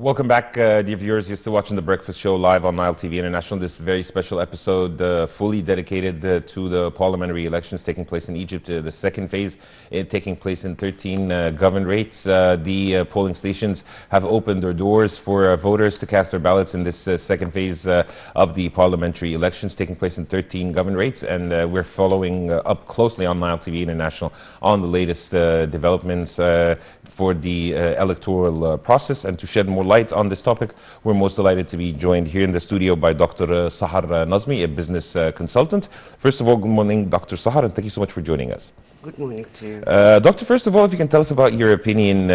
Welcome back, dear viewers. You're still watching The Breakfast Show live on Nile TV International. This very special episode fully dedicated to the parliamentary elections taking place in Egypt. The second phase taking place in 13 governorates. The polling stations have opened their doors for voters to cast their ballots in this second phase of the parliamentary elections taking place in 13 governorates. And we're following up closely on Nile TV International on the latest developments for the electoral process. And to shed more light on this topic, we're most delighted to be joined here in the studio by Dr. Sahar Nazmy, a business consultant. First of all, good morning, Dr. Sahar, and thank you so much for joining us. Good morning to you. Doctor, first of all, if you can tell us about your opinion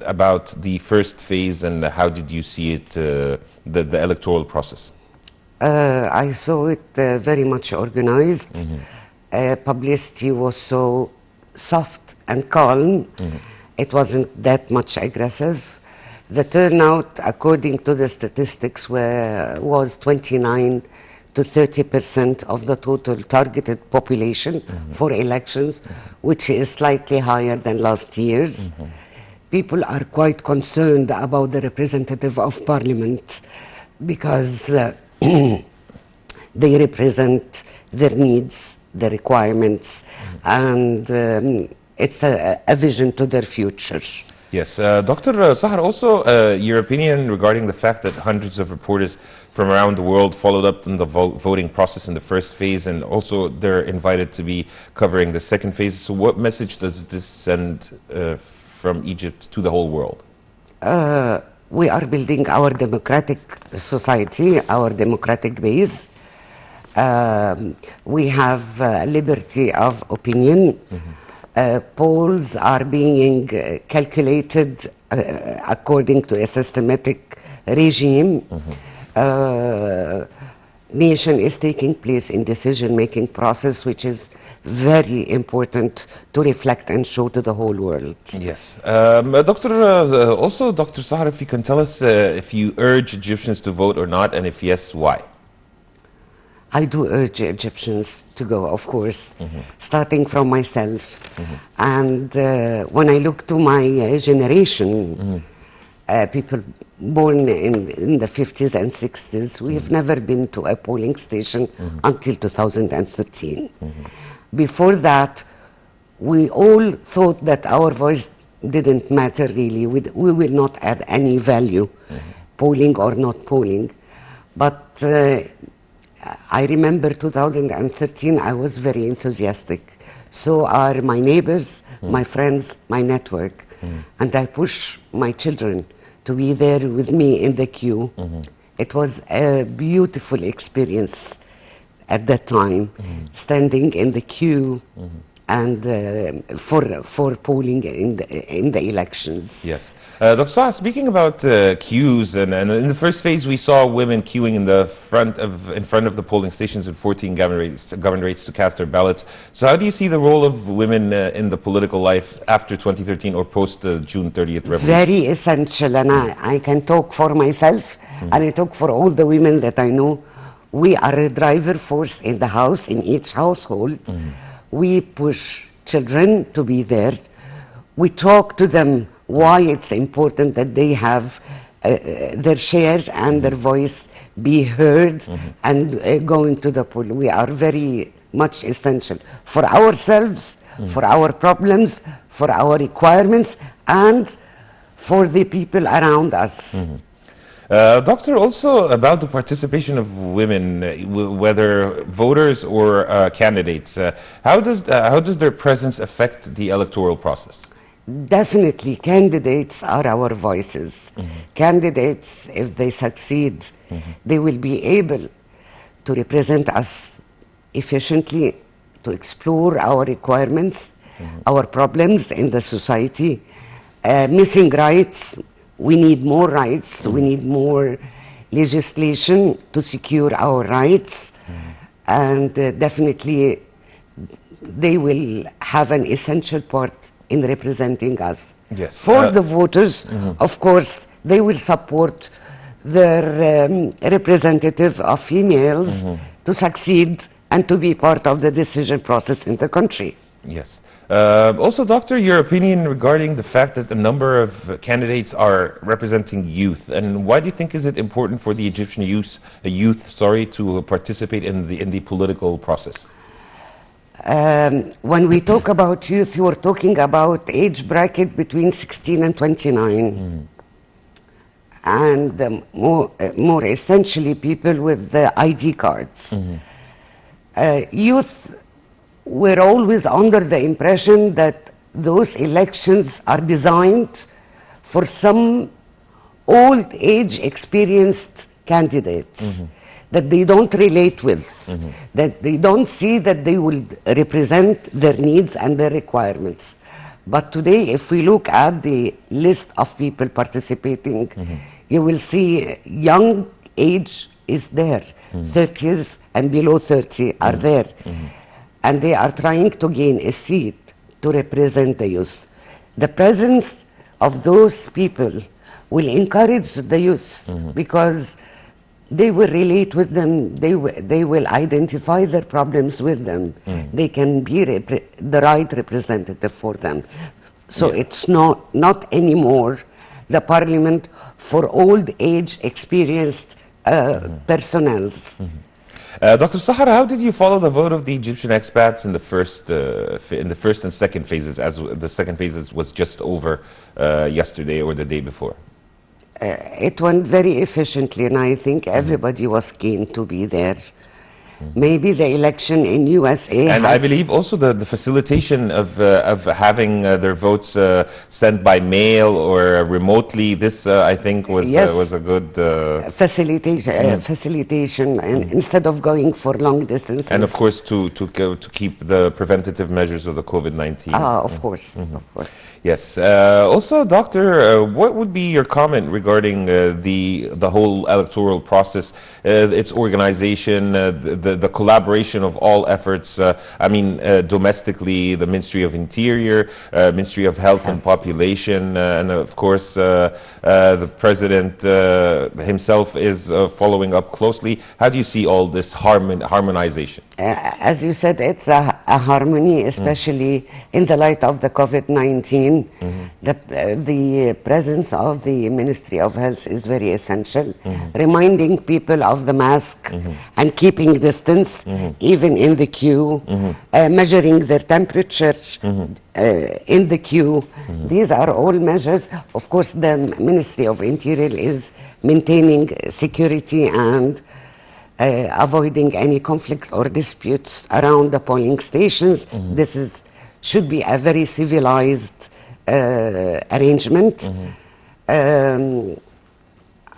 about the first phase and how did you see it, the electoral process? I saw it very much organized. Publicity was so soft and calm. It wasn't that much aggressive. The turnout, according to the statistics, was 29 to 30% of the total targeted population for elections, which is slightly higher than last year's. People are quite concerned about the representative of parliament because they represent their needs, their requirements, and it's a vision to their future. Yes. Dr. Sahar, also your opinion regarding the fact that hundreds of reporters from around the world followed up in the voting process in the first phase, and also they're invited to be covering the second phase. So what message does this send from Egypt to the whole world? We are building our democratic society, our democratic base. We have liberty of opinion. Polls are being calculated according to a systematic regime. Nation is taking place in decision-making process, which is very important to reflect and show to the whole world. Yes. Also, Dr. Sahar, if you can tell us if you urge Egyptians to vote or not, and if yes, why? I do urge Egyptians to go, of course, starting from myself. And when I look to my generation, people born in the 50s and 60s, we've never been to a polling station until 2013. Before that, we all thought that our voice didn't matter really. We will not add any value, polling or not polling. But I remember 2013, I was very enthusiastic. So are my neighbors, my friends, my network. And I push my children to be there with me in the queue. It was a beautiful experience at that time, standing in the queue and for polling in the elections. Yes. Dr. Sahar, speaking about queues, and in the first phase we saw women queuing in front of the polling stations in 14 governorates to cast their ballots. So how do you see the role of women in the political life after 2013 or post June 30th revolution? Very essential, and I can talk for myself, and I talk for all the women that I know. We are a driver force in the house, in each household. We push children to be there. We talk to them why it's important that they have their share and their voice be heard and going to the poll. We are very much essential for ourselves, for our problems, for our requirements, and for the people around us. Doctor, also about the participation of women, whether voters or candidates, how does their presence affect the electoral process? Definitely, candidates are our voices. Candidates, if they succeed, they will be able to represent us efficiently, to explore our requirements, our problems in the society, missing rights. We need more rights. We need more legislation to secure our rights. And definitely, they will have an essential part in representing us. Yes. For the voters, of course, they will support their representative of females to succeed and to be part of the decision process in the country. Yes. Also, Doctor, your opinion regarding the fact that a number of candidates are representing youth, and why do you think is it important for the Egyptian youth, to participate in the political process? When we talk about youth, you are talking about age bracket between 16 and 29. And more essentially, people with the ID cards. Youth were always under the impression that those elections are designed for some old age experienced candidates that they don't relate with, that they don't see that they will represent their needs and their requirements. But today, if we look at the list of people participating, you will see young age is there. 30s and below 30 are there. And they are trying to gain a seat to represent the youth. The presence of those people will encourage the youth because they will relate with them, they will identify their problems with them. They can be the right representative for them. So it's not anymore the parliament for old age experienced personnels. Dr. Sahar, how did you follow the vote of the Egyptian expats in the first and second phases, as the second phases was just over yesterday or the day before? It went very efficiently, and I think everybody was keen to be there. Maybe the election in USA and I believe also the facilitation of having their votes sent by mail or remotely. This I think was a good facilitation, and instead of going for long distances. And of course to keep the preventative measures of the COVID-19. Of course, of course. Yes. Also, Doctor, what would be your comment regarding the whole electoral process, its organization, the collaboration of all efforts? Domestically, the Ministry of Interior, Ministry of Health and Population, and of course, the President himself is following up closely. How do you see all this harmonization? As you said, it's a harmony, especially in the light of the COVID-19. The presence of the Ministry of Health is very essential, reminding people of the mask and keeping distance, even in the queue, measuring their temperature in the queue. These are all measures. Of course, the Ministry of Interior is maintaining security and avoiding any conflicts or disputes around the polling stations. This should be a very civilized arrangement.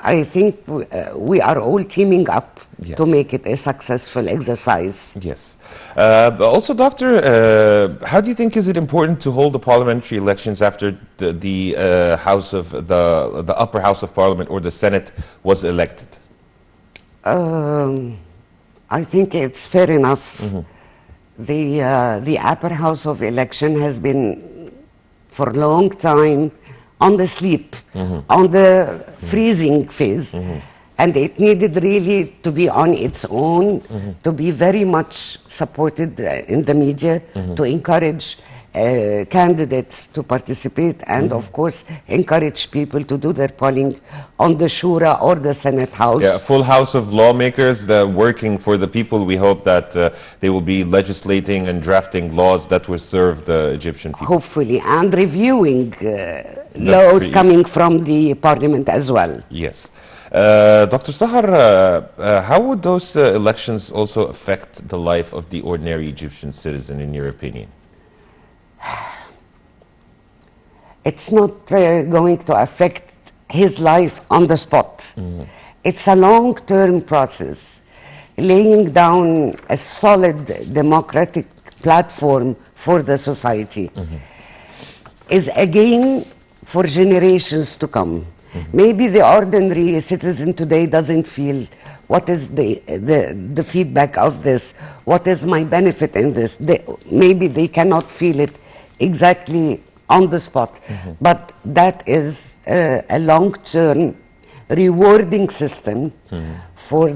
I think we are all teaming up to make it a successful exercise. Yes. Also, Doctor, how do you think is it important to hold the parliamentary elections after the upper house of parliament or the Senate was elected? I think it's fair enough. The upper house of election has been for a long time on the sleep, on the freezing phase. And it needed really to be on its own, to be very much supported in the media, to encourage candidates to participate, and of course encourage people to do their polling on the Shura or the Senate House. Yeah, a full house of lawmakers working for the people. We hope that they will be legislating and drafting laws that will serve the Egyptian people. Hopefully, and reviewing laws coming from the parliament as well. Yes. Dr. Sahar, how would those elections also affect the life of the ordinary Egyptian citizen, in your opinion? It's not going to affect his life on the spot. It's a long-term process, laying down a solid democratic platform for the society. Is again for generations to come. Maybe the ordinary citizen today doesn't feel what is the feedback of this, what is my benefit in this. Maybe they cannot feel it exactly on the spot, but that is a long-term rewarding system for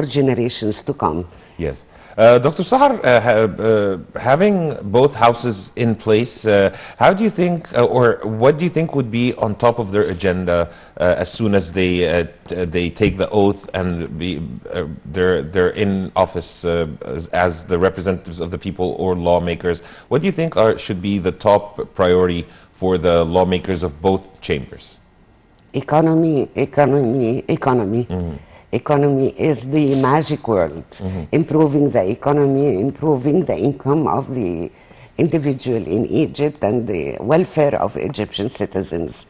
generations to come. Yes. Dr. Sahar, having both houses in place, how do you think, or what do you think would be on top of their agenda as soon as they take the oath and they're in office as the representatives of the people or lawmakers? What do you think should be the top priority for the lawmakers of both chambers? Economy, economy, economy. Economy is the magic word. Improving the economy, improving the income of the individual in Egypt and the welfare of Egyptian citizens.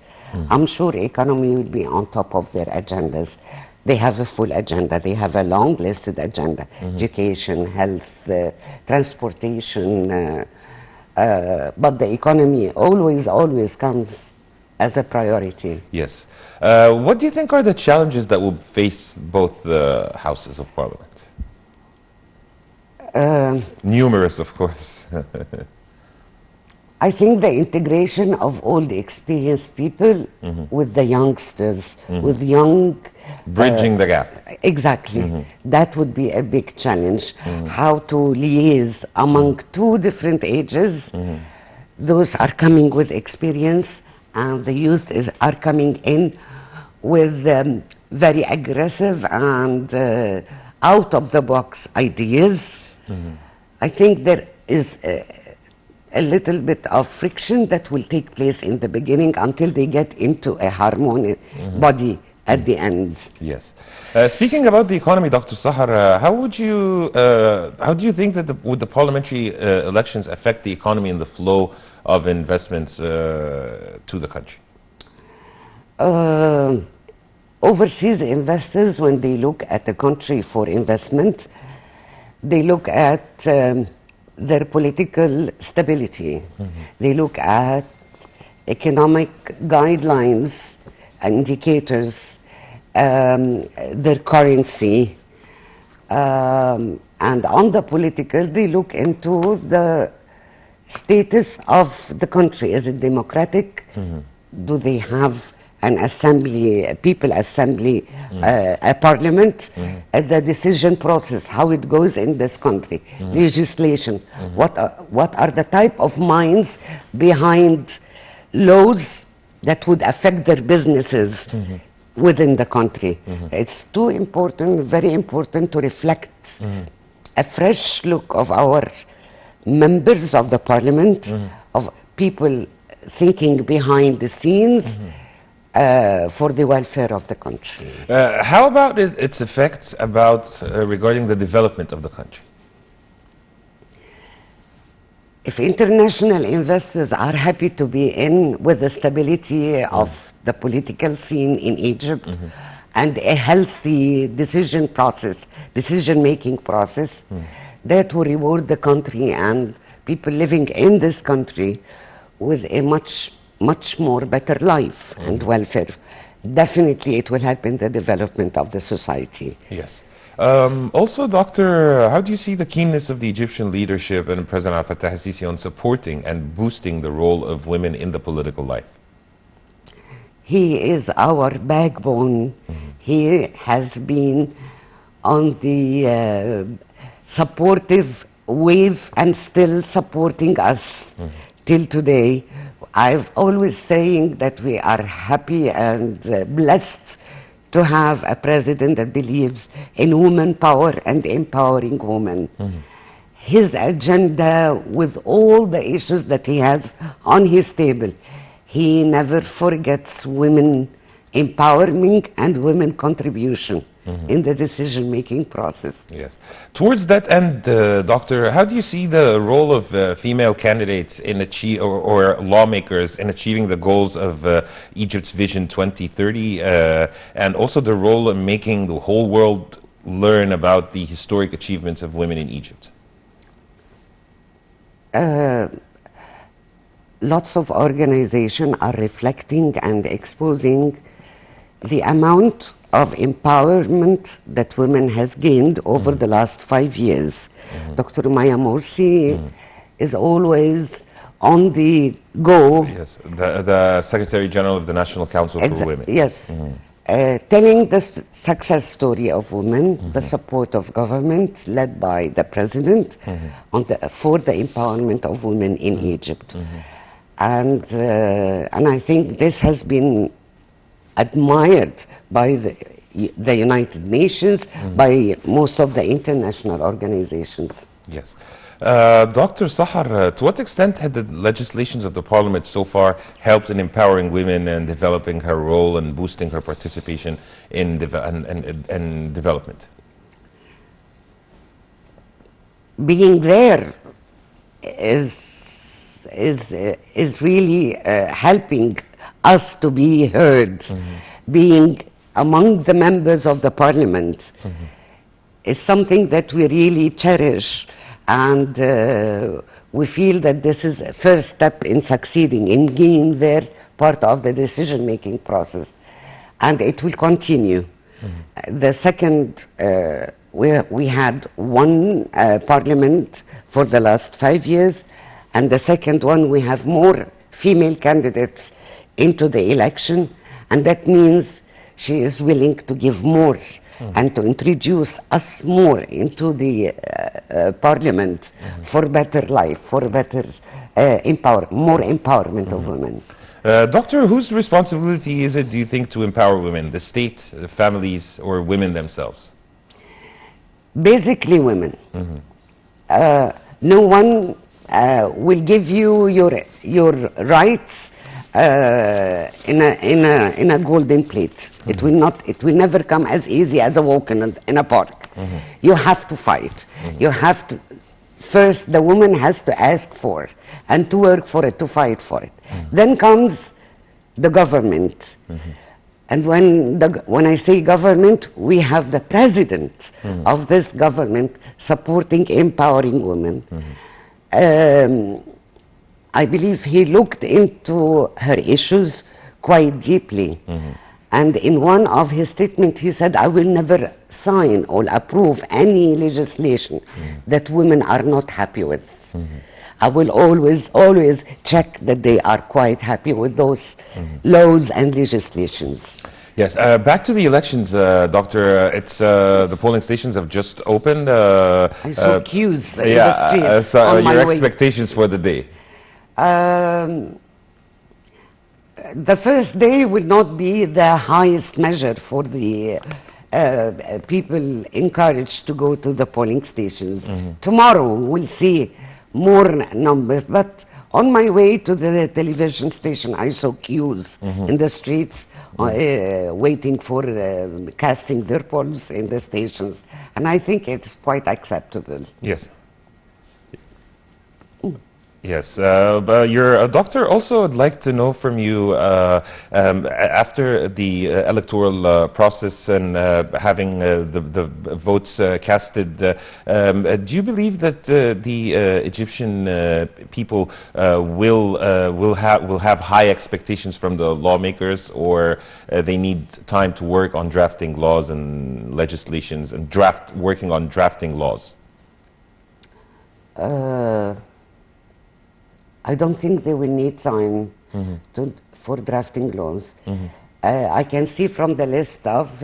I'm sure economy will be on top of their agendas. They have a full agenda. They have a long listed agenda. Education, health, transportation, but the economy always comes as a priority. Yes. What do you think are the challenges that will face both the houses of parliament? Numerous, of course. I think the integration of all the experienced people with the youngsters, with young... Bridging the gap. Exactly. That would be a big challenge. How to liaise among two different ages. Those are coming with experience, and the youth are coming in with very aggressive and out-of-the-box ideas. I think there is a little bit of friction that will take place in the beginning until they get into a harmonious body at the end. Yes. Speaking about the economy, Dr. Sahar, how do you think that would the parliamentary elections affect the economy and the flow of investments to the country? Overseas investors, when they look at the country for investment, they look at their political stability. They look at economic guidelines, indicators, their currency, and on the political, they look into the status of the country. Is it democratic? Do they have an assembly, a people assembly, a parliament? The decision process, how it goes in this country, legislation, what are the type of minds behind laws that would affect their businesses within the country. It's too important, very important to reflect a fresh look of our members of the parliament, of people thinking behind the scenes for the welfare of the country. How about its effects regarding the development of the country? If international investors are happy to be in with the stability of the political scene in Egypt and a healthy decision-making process, that will reward the country and people living in this country with a much more better life and welfare. Definitely it will help in the development of the society. Yes. Also, Doctor, how do you see the keenness of the Egyptian leadership and President Abdel Fattah al-Sisi on supporting and boosting the role of women in the political life? He is our backbone. He has been on the supportive wave and still supporting us till today. I've always saying that we are happy and blessed to have a president that believes in woman power and empowering women. His agenda with all the issues that he has on his table, he never forgets women empowerment and women contribution in the decision-making process. Yes. Towards that end, Doctor, how do you see the role of female candidates in or lawmakers in achieving the goals of Egypt's Vision 2030, and also the role in making the whole world learn about the historic achievements of women in Egypt? Lots of organizations are reflecting and exposing the amount of empowerment that women has gained over the last 5 years. Dr. Maya Morsi is always on the go. Yes, the Secretary General of the National Council for Women. Yes. telling the success story of women, the support of government led by the president for the empowerment of women in Egypt. And I think this has been admired by the United Nations, by most of the international organizations. Yes. Dr. Sahar, to what extent had the legislations of the parliament so far helped in empowering women and developing her role and boosting her participation in development? Being there is really helping us to be heard. Being among the members of the parliament is something that we really cherish, and we feel that this is a first step in succeeding, in being there part of the decision-making process, and it will continue. The second, we had one parliament for the last 5 years, and the second one we have more female candidates into the election, and that means she is willing to give more and to introduce us more into the parliament for better life, for better more empowerment of women. Doctor, whose responsibility is it, do you think, to empower women? The state, the families, or women themselves? Basically women. No one will give you your rights in a golden plate. It will never come as easy as a walk in a park. You have to fight. You have to, first the woman has to ask for and to work for it, to fight for it. Then comes the government. And when I say government, we have the president of this government supporting, empowering women. I believe he looked into her issues quite deeply. And in one of his statements, he said, I will never sign or approve any legislation that women are not happy with. I will always check that they are quite happy with those laws and legislations. Yes, back to the elections, Doctor. It's the polling stations have just opened. I saw queues in the streets so on my your way. expectations for the day? The first day will not be the highest measure for the people encouraged to go to the polling stations. Tomorrow we'll see more numbers, but on my way to the television station I saw queues in the streets waiting for casting their polls in the stations, and I think it's quite acceptable. Yes. Yes, your doctor also would like to know from you, after the electoral process and having the votes casted, do you believe that the Egyptian people will have high expectations from the lawmakers, or they need time to work on drafting laws and legislations and working on drafting laws? I don't think they will need time for drafting laws. I can see from the list of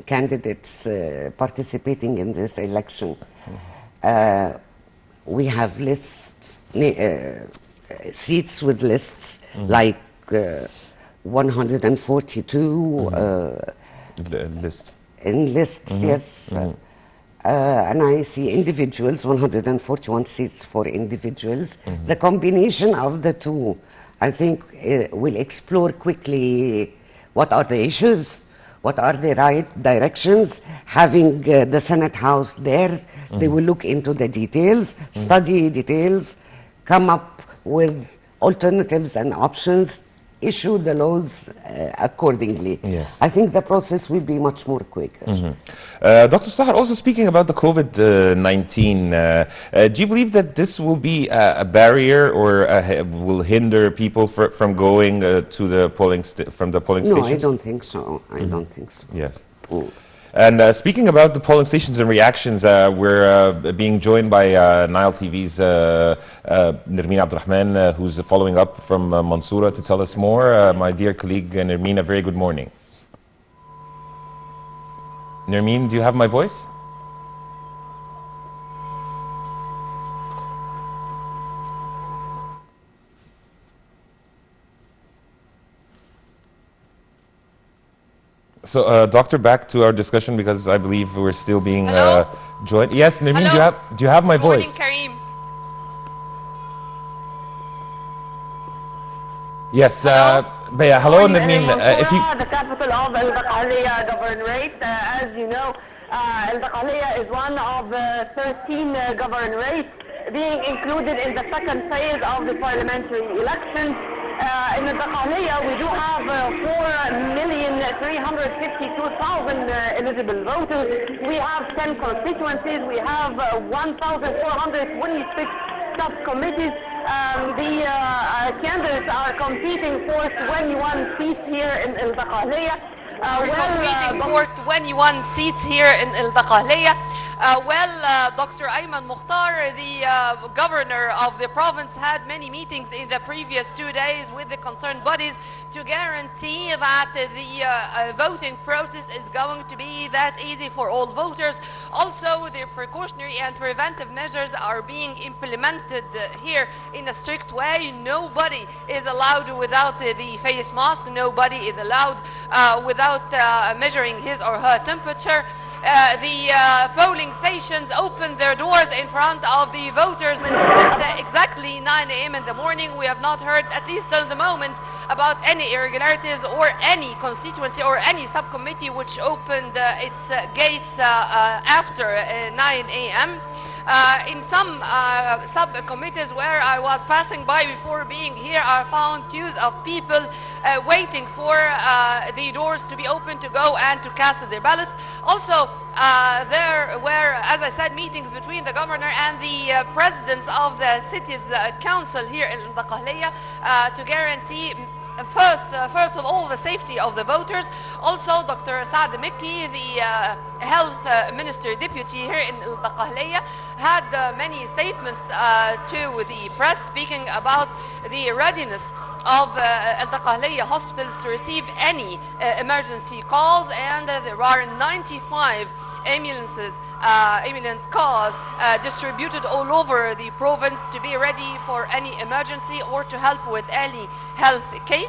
candidates participating in this election, we have lists, seats with lists like 142 List. in lists, yes. And I see individuals, 141 seats for individuals. The combination of the two, I think, will explore quickly what are the issues, what are the right directions. Having the Senate House there, they will look into the details, study details, come up with alternatives and options, issue the laws accordingly. Yes. I think the process will be much more quicker. Dr. Sahar, also speaking about the COVID-19, do you believe that this will be a barrier or will hinder people from going to the polling stations? No, I don't think so. I don't think so. Yes. And speaking about the polling stations and reactions, we're being joined by Nile TV's Nermeen Abdurrahman, who's following up from Mansoura to tell us more. My dear colleague Nermeen, a very good morning. Nermeen, do you have my voice? So, Doctor, back to our discussion because I believe we're still being joined. Yes, Nermeen, do you have my voice? Good morning, Karim. Yes. Hello, Nermeen. If you the capital of Al Dakhaliya governorate, as you know, Al Dakhaliya is one of 13 governorates being included in the second phase of the parliamentary elections. In the Dakhaliya, we do have 4,352,000 eligible voters. We have 10 constituencies. We have 1,426 subcommittees. The candidates are competing for 21 seats here in Al Dakhaliya. Competing for 21 seats here in Al Dakhaliya. Dr. Ayman Mukhtar, the governor of the province, had many meetings in the previous 2 days with the concerned bodies to guarantee that the voting process is going to be that easy for all voters. Also, the precautionary and preventive measures are being implemented here in a strict way. Nobody is allowed without the face mask. Nobody is allowed without measuring his or her temperature. The polling stations opened their doors in front of the voters since exactly 9 a.m. in the morning. We have not heard, at least at the moment, about any irregularities or any constituency or any subcommittee which opened its gates after 9 a.m. In some subcommittees where I was passing by before being here, I found queues of people waiting for the doors to be open to go and to cast their ballots. Also, there were, as I said, meetings between the governor and the presidents of the city's council here in Dakhaliya to guarantee first of all, the safety of the voters. Also, Dr. Saad Mikki, the health minister deputy here in Al Dakhaliya, had many statements to the press speaking about the readiness of Al Dakhaliya hospitals to receive any emergency calls, and there are 95 ambulance cars distributed all over the province to be ready for any emergency or to help with any health case.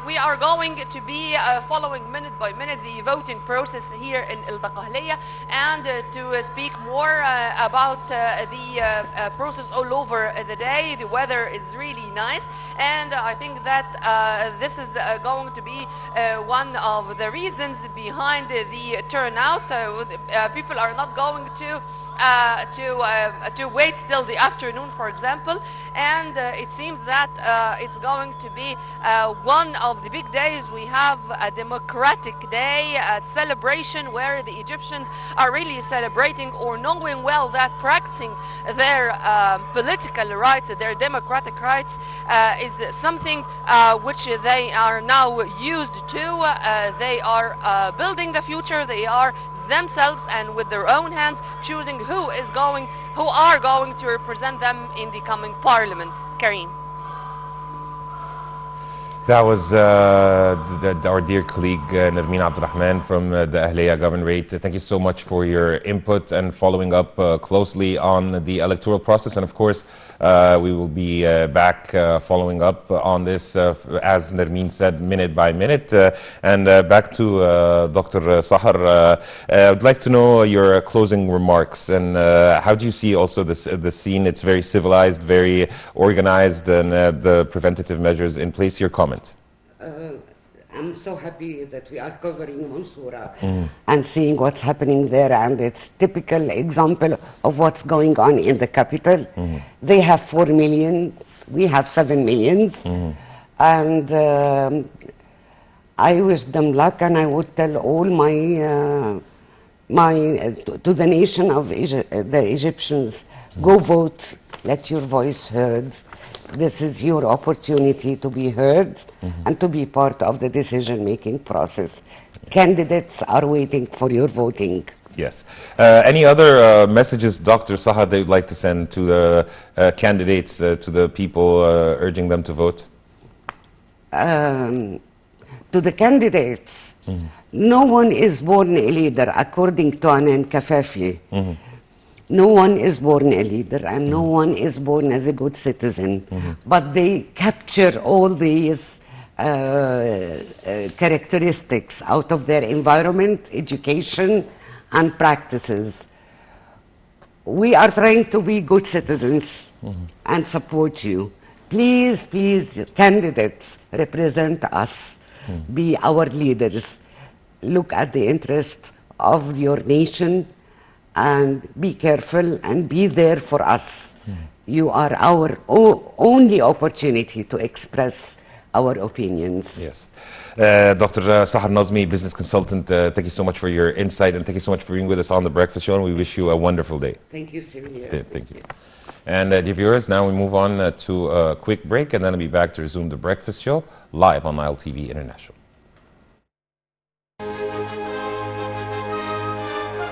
We are going to be following minute by minute the voting process here in Al Dakhaliya, and to speak more about the process all over the day. The weather is really nice, and I think that this is going to be one of the reasons behind the turnout. People are not going to wait till the afternoon, for example, and it seems that it's going to be one of the big days. We have a democratic day, a celebration where the Egyptians are really celebrating or knowing well that practicing their political rights, their democratic rights, is something which they are now used to. They are building the future. They are themselves and with their own hands choosing who are going to represent them in the coming parliament. Karim. That was our dear colleague Nermeen Abdurrahman from the Ahliya Governorate. Thank you so much for your input and following up closely on the electoral process. And of course, we will be back following up on this, as Nermeen said, minute by minute. And back to Dr. Sahar. I'd like to know your closing remarks, and how do you see also the scene? It's very civilized, very organized, and the preventative measures in place. Your comment. I'm so happy that we are covering Mansoura and seeing what's happening there, and it's typical example of what's going on in the capital. They have 4 million, we have 7 millions, and I wish them luck, and I would tell all to the nation of the Egyptians, go vote, let your voice heard. This is your opportunity to be heard and to be part of the decision-making process. candidates are waiting for your voting. Yes. Any other messages, Dr. Sahar, that you'd like to send to the candidates, to the people, urging them to vote? To the candidates, no one is born a leader, according to Anan Kafafi. No one is born a leader, and no one is born as a good citizen. But they capture all these characteristics out of their environment, education, and practices. We are trying to be good citizens and support you. Please, please, candidates, represent us. Be our leaders. Look at the interests of your nation and be careful and be there for us. You are our only opportunity to express our opinions. Yes. Dr. Sahar Nazmy, business consultant, thank you so much for your insight, and thank you so much for being with us on The Breakfast Show, and we wish you a wonderful day. Thank you, Sylvia. Thank you. And dear viewers, now we move on to a quick break, and then I'll be back to resume The Breakfast Show live on Nile TV International.